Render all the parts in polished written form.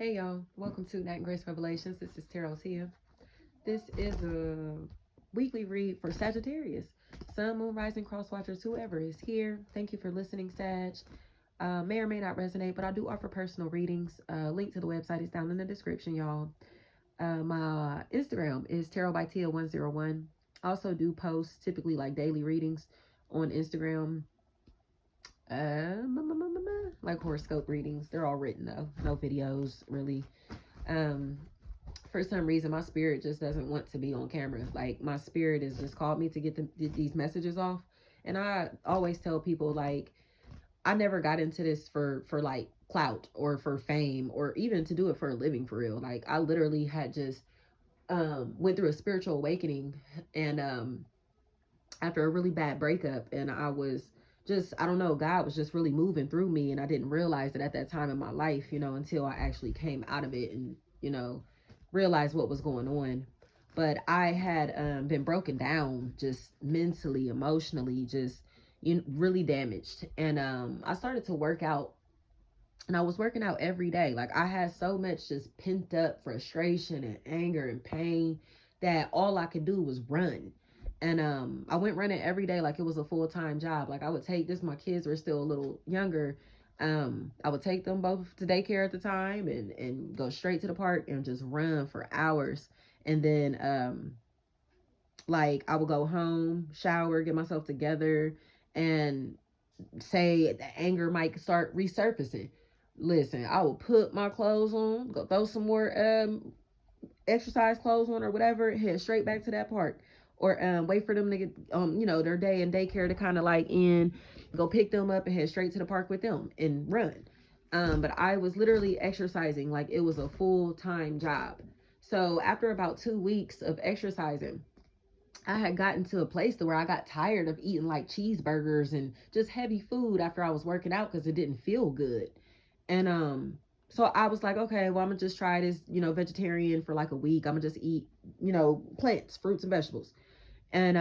Hey y'all, welcome to Night and Grace Revelations. This is Tarot Tia. This is a weekly read for Sagittarius. Sun, Moon, Rising, Cross Watchers, whoever is here. Thank you for listening, Sag. May or may not resonate, but I do offer personal readings. Link to the website is down in the description, y'all. My Instagram is Tarot by Tia 101. I also do post typically like daily readings on Instagram. Like horoscope readings. They're all written though. No videos really. Um, for some reason my spirit just doesn't want to be on camera. Like my spirit has just called me to get these messages off. And I always tell people, like, I never got into this for like clout or for fame or even to do it for a living, for real. Like I literally had just went through a spiritual awakening, and after a really bad breakup, and I was just, I don't know, God was just really moving through me, and I didn't realize it at that time in my life, until I actually came out of it and realized what was going on. But I had been broken down, just mentally, emotionally, just really damaged. And I started to work out, and I was working out every day. Like I had so much just pent up frustration and anger and pain that all I could do was run. And I went running every day like it was a full-time job. Like I would take this, my kids were still a little younger. I would take them both to daycare at the time, and go straight to the park and just run for hours. And then like I would go home, shower, get myself together, and say the anger might start resurfacing. Listen, I will put my clothes on, go throw some more exercise clothes on or whatever, head straight back to that park. Or wait for them to get their day in daycare to kind of like end, go pick them up and head straight to the park with them and run. But I was literally exercising like it was a full-time job. So after about 2 weeks of exercising, I had gotten to a place to where I got tired of eating like cheeseburgers and just heavy food after I was working out because it didn't feel good. And so I was like, okay, well, I'm gonna just try this, vegetarian for like a week. I'm gonna just eat, plants, fruits and vegetables. And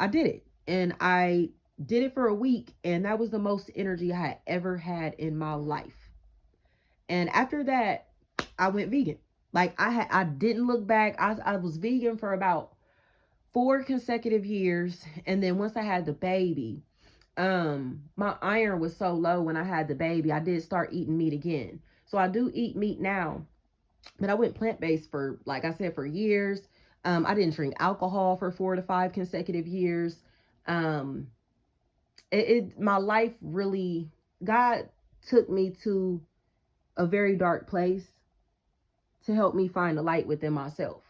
I did it. And I did it for a week, and that was the most energy I had ever had in my life. And after that, I went vegan. Like I didn't look back. I was vegan for about 4 consecutive years. And then once I had the baby, my iron was so low when I had the baby, I did start eating meat again. So I do eat meat now, but I went plant-based for, like I said, for years. I didn't drink alcohol for 4 to 5 consecutive years. um my life really, God took me to a very dark place to help me find the light within myself.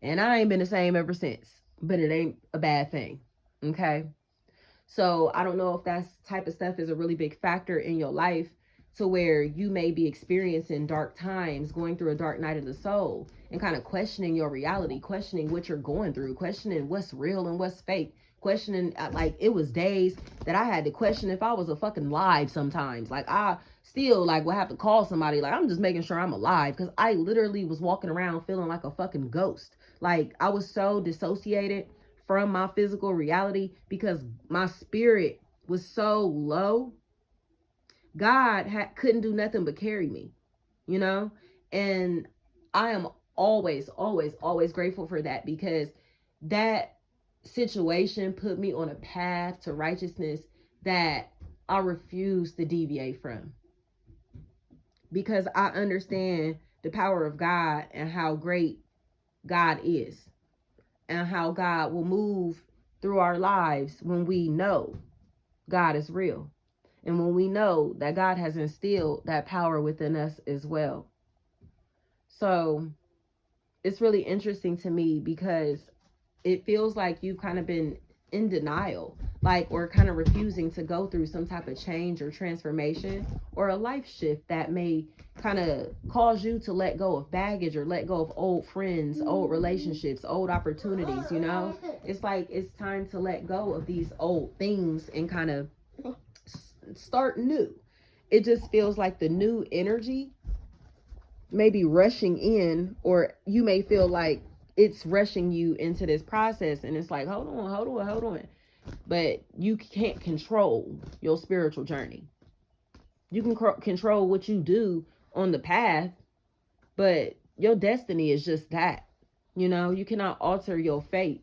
And I ain't been the same ever since, but it ain't a bad thing. Okay. So I don't know if that type of stuff is a really big factor in your life, to where you may be experiencing dark times, going through a dark night of the soul, and kind of questioning your reality, questioning what you're going through, questioning what's real and what's fake, questioning, like it was days that I had to question if I was a fucking live sometimes. Like I still like would have to call somebody, like I'm just making sure I'm alive, because I literally was walking around feeling like a fucking ghost. Like I was so dissociated from my physical reality because my spirit was so low. God couldn't do nothing but carry me, you know? And I am always, always, always grateful for that, because that situation put me on a path to righteousness that I refuse to deviate from, because I understand the power of God and how great God is, and how God will move through our lives when we know God is real, and when we know that God has instilled that power within us as well. So it's really interesting to me, because it feels like you've kind of been in denial, like, or kind of refusing to go through some type of change or transformation or a life shift that may kind of cause you to let go of baggage, or let go of old friends, old relationships, old opportunities. It's like it's time to let go of these old things and kind of start new. It just feels like the new energy may be rushing in, or you may feel like it's rushing you into this process, and it's like, hold on. But you can't control your spiritual journey. You can control what you do on the path, but your destiny is just that. You know, you cannot alter your fate.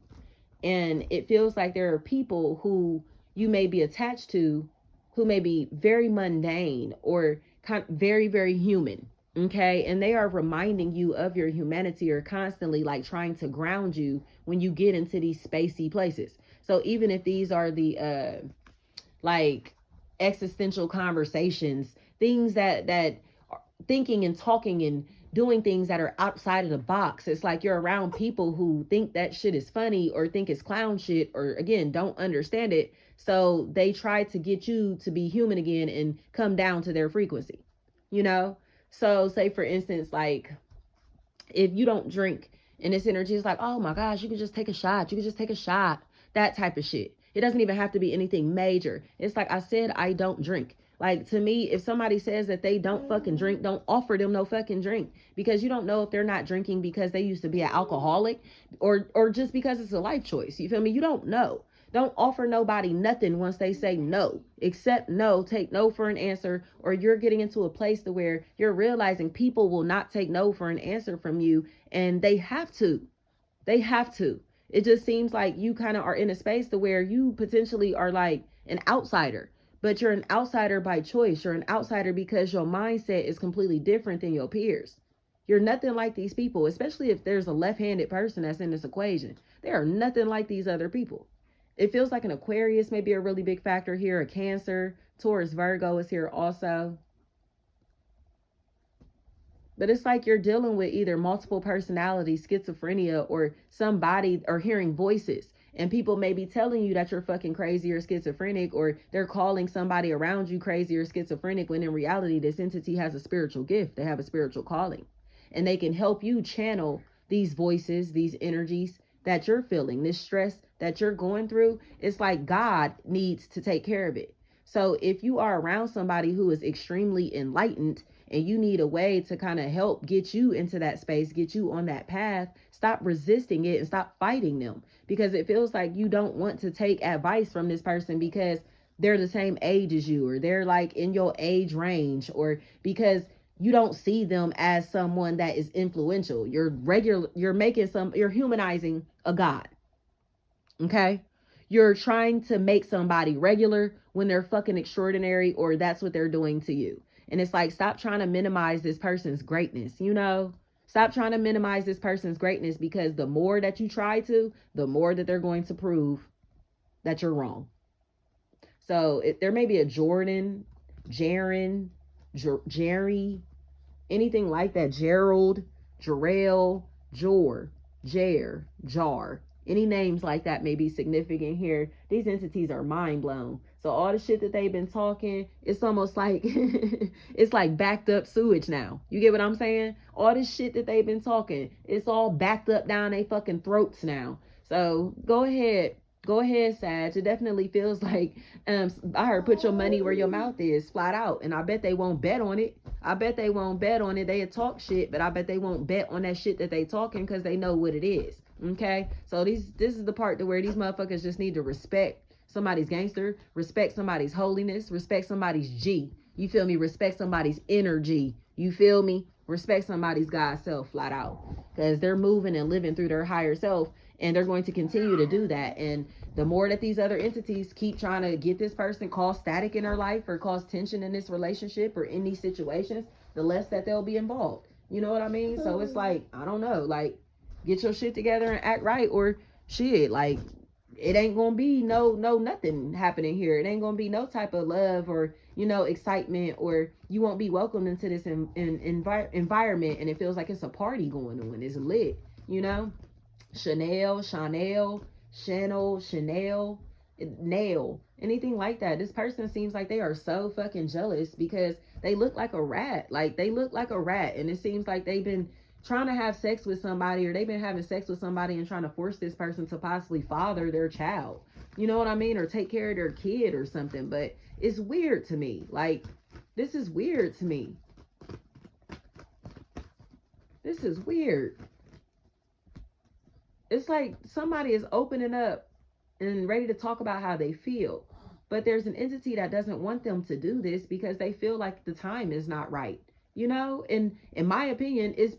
And it feels like there are people who you may be attached to who may be very mundane or very, very human. Okay. And they are reminding you of your humanity, or constantly like trying to ground you when you get into these spacey places. So even if these are the like existential conversations, things that are thinking and talking and doing things that are outside of the box. It's like you're around people who think that shit is funny, or think it's clown shit, or again, don't understand it. So they try to get you to be human again and come down to their frequency, you know? So say for instance, like if you don't drink and this energy is like, oh my gosh, you could just take a shot. You could just take a shot. That type of shit. It doesn't even have to be anything major. It's like I said, I don't drink. Like to me, if somebody says that they don't fucking drink, don't offer them no fucking drink, because you don't know if they're not drinking because they used to be an alcoholic, or just because it's a life choice. You feel me? You don't know. Don't offer nobody nothing once they say no. Accept no, take no for an answer, or you're getting into a place to where you're realizing people will not take no for an answer from you, and they have to. They have to. It just seems like you kind of are in a space to where you potentially are like an outsider, but you're an outsider by choice. You're an outsider because your mindset is completely different than your peers. You're nothing like these people, especially if there's a left-handed person that's in this equation. They are nothing like these other people. It feels like an Aquarius may be a really big factor here. A Cancer, Taurus, Virgo is here also. But it's like you're dealing with either multiple personality, schizophrenia, or somebody, or hearing voices. And people may be telling you that you're fucking crazy or schizophrenic, or they're calling somebody around you crazy or schizophrenic, when in reality, this entity has a spiritual gift. They have a spiritual calling. And they can help you channel these voices, these energies that you're feeling, this stress that you're going through. It's like God needs to take care of it. So if you are around somebody who is extremely enlightened, and you need a way to kind of help get you into that space, get you on that path, stop resisting it and stop fighting them, because it feels like you don't want to take advice from this person because they're the same age as you, or they're like in your age range, or because you don't see them as someone that is influential. You're humanizing a god. Okay? You're trying to make somebody regular when they're fucking extraordinary, or that's what they're doing to you. And it's like, stop trying to minimize this person's greatness, you know? Stop trying to minimize this person's greatness, because the more that you try to, the more that they're going to prove that you're wrong. So there may be a Jordan, Jaron, Jerry, anything like that. Gerald, Jarrell, Jor, Jer, Jar. Any names like that may be significant here. These entities are mind blown. So all the shit that they've been talking, it's almost like it's like backed up sewage now. You get what I'm saying? All this shit that they've been talking, it's all backed up down their fucking throats now. So go ahead, Sag. It definitely feels like I heard put your money where your mouth is, flat out. And I bet they won't bet on it. I bet they won't bet on it. They talk shit, but I bet they won't bet on that shit that they talking, because they know what it is. Okay, so this is the part to where these motherfuckers just need to respect somebody's gangster, respect somebody's holiness, respect somebody's G. You feel me? Respect somebody's energy. You feel me? Respect somebody's God self, flat out, because they're moving and living through their higher self, and they're going to continue to do that. And the more that these other entities keep trying to get this person, cause static in their life, or cause tension in this relationship or in these situations, the less that they'll be involved. You know what I mean? So it's like, I don't know, like, get your shit together and act right, or shit, like, it ain't gonna be no nothing happening here. It ain't gonna be no type of love, or excitement, or you won't be welcomed into this environment, and it feels like it's a party going on. It's lit, Chanel, nail, anything like that. This person seems like they are so fucking jealous, because they look like a rat. Like, they look like a rat, and it seems like they've been trying to have sex with somebody, or they've been having sex with somebody and trying to force this person to possibly father their child. You know what I mean? Or take care of their kid or something. But it's weird to me. Like, this is weird to me. This is weird. It's like somebody is opening up and ready to talk about how they feel. But there's an entity that doesn't want them to do this, because they feel like the time is not right. You know, and in my opinion, is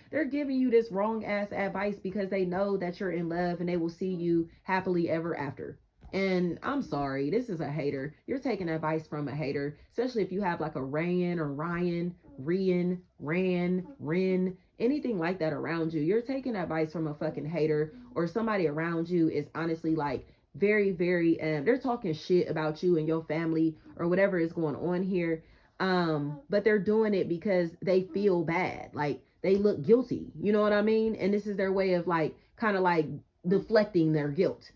they're giving you this wrong ass advice because they know that you're in love and they will see you happily ever after. And I'm sorry, this is a hater. You're taking advice from a hater, especially if you have like a Ryan or Ryan, Rian, Ran, Rin, anything like that around you. You're taking advice from a fucking hater, or somebody around you is honestly like very, very, they're talking shit about you and your family or whatever is going on here. But they're doing it because they feel bad, like they look guilty, you know what I mean? And this is their way of like kind of like deflecting their guilt.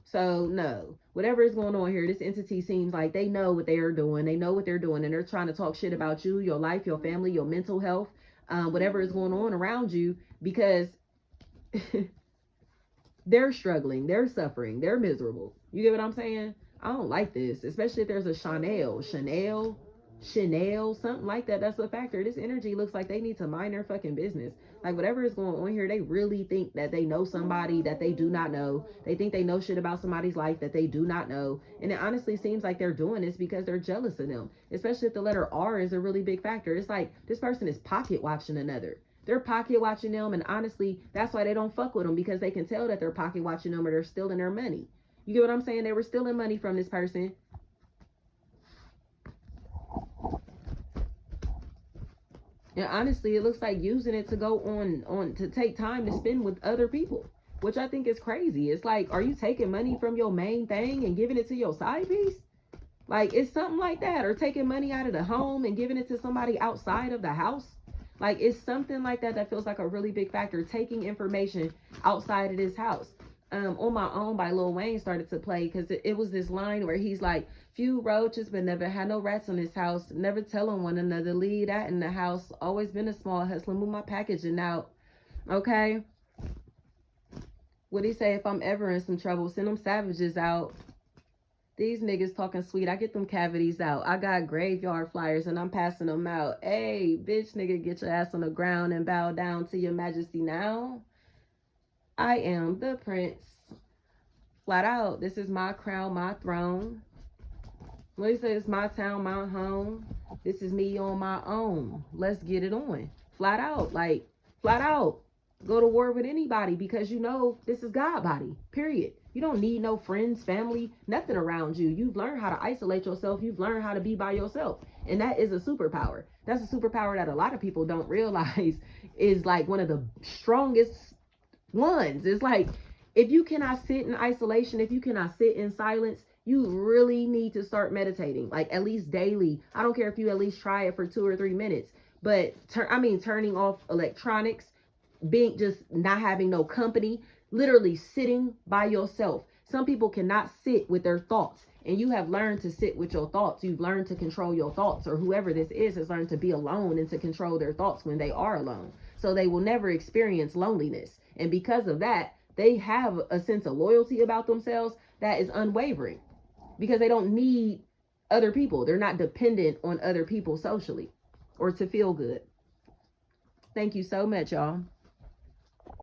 So no, whatever is going on here, this entity seems like they know what they are doing. They know what they're doing, and they're trying to talk shit about you, your life, your family, your mental health, whatever is going on around you, because they're struggling, they're suffering, they're miserable. You get what I'm saying? I don't like this, especially if there's a Chanel, something like that. That's a factor. This energy looks like they need to mind their fucking business. Like whatever is going on here, they really think that they know somebody that they do not know. They think they know shit about somebody's life that they do not know. And it honestly seems like they're doing this because they're jealous of them. Especially if the letter R is a really big factor. It's like this person is pocket watching another. They're pocket watching them, and honestly, that's why they don't fuck with them, because they can tell that they're pocket watching them or they're stealing their money. You get what I'm saying? They were stealing money from this person. And honestly, it looks like using it to go on to take time to spend with other people, which I think is crazy. It's like, are you taking money from your main thing and giving it to your side piece? Like, it's something like that. Or taking money out of the home and giving it to somebody outside of the house. Like, it's something like that that feels like a really big factor. Taking information outside of this house. On My Own by Lil Wayne started to play, because it was this line where he's like, few roaches but never had no rats on this house, never telling one another, leave that in the house, always been a small hustler, move my packaging out. Okay, what he say? If I'm ever in some trouble, send them savages out. These niggas talking sweet, I get them cavities out. I got graveyard flyers and I'm passing them out. Hey, bitch nigga, get your ass on the ground and bow down to your majesty now. I am the prince. Flat out, this is my crown, my throne. What he says, my town, my home. This is me on my own. Let's get it on. Flat out, like, flat out. Go to war with anybody, because you know this is GODBODY, period. You don't need no friends, family, nothing around you. You've learned how to isolate yourself. You've learned how to be by yourself. And that is a superpower. That's a superpower that a lot of people don't realize is like one of the strongest ones. It's like, if you cannot sit in isolation, if you cannot sit in silence, you really need to start meditating, like at least daily. I don't care if you at least try it for 2 or 3 minutes, but turning off electronics, being just not having no company, literally sitting by yourself. Some people cannot sit with their thoughts, and you have learned to sit with your thoughts. You've learned to control your thoughts, or whoever this is has learned to be alone and to control their thoughts when they are alone. So they will never experience loneliness. And because of that, they have a sense of loyalty about themselves that is unwavering, because they don't need other people. They're not dependent on other people socially or to feel good. Thank you so much, y'all.